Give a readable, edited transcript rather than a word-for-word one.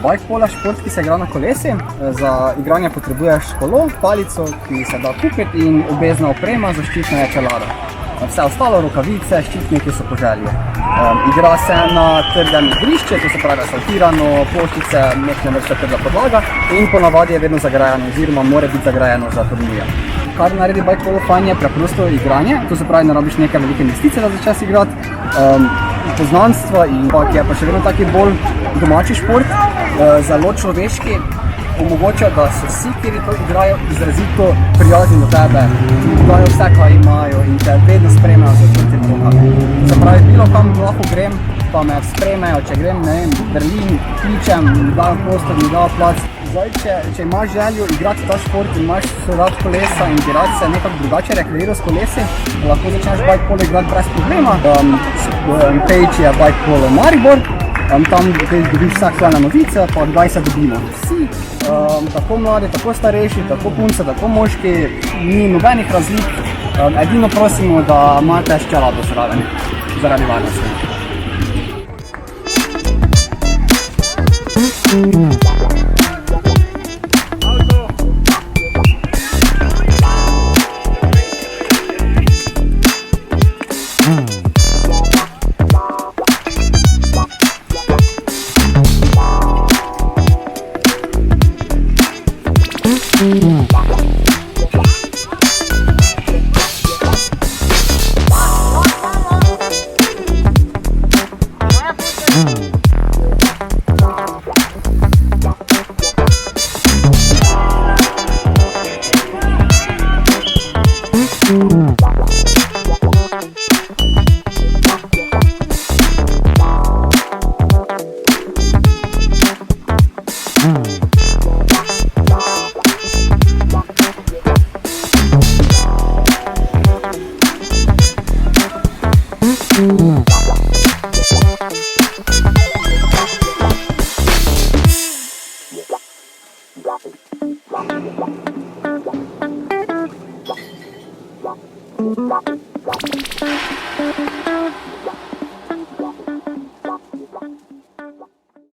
Bikepola šport, ki se igra na kolesi. Za igranje potrebuješ kolo, palico, ki se da kupiti in obvezna oprema, zaščitna čelada. Vse ostalo, rokavice, ščitniki so po želji. Igra se na trdem igrišče, to se pravi asfaltirano, ploščice, nekaj vrste trda podlaga in ponavadi je vedno zagrajeno oziroma mora biti zagrajeno za turnirje. Kar naredi bikepolo fajn je preprosto igranje, to se pravi, ne rabiš neke velike investicije, da začneš igrati. Poznanstva in je pa še vedno taki bolj domači šport, zelo človeški, omogoča, da so vsi, kjer to igrajo, izrazito prijazni do tebe, dajo vse, kaj imajo in te vedno spremljajo z odprtimi rokami. Se pravi, bilo kam lahko grem, pa me spremljajo, če grem, ne vem, v Berlin, kličem, mi dajo prostor, mi dajo plac. Zdaj, če imaš željo igrati ta šport in imaš rad kolesa in bi rad se nekako drugače rekreiral s kolesi, lahko začneš bikepolo igrati brez problema. Page je Bikepolo Maribor, tam dobiš vse aktualne novice, pa kdaj se dobimo. Vsi, tako mladi, tako starejši, tako punce, tako moški, ni nobenih razlik. Edino prosimo, da imate čelado zraven, zaradi varnosti.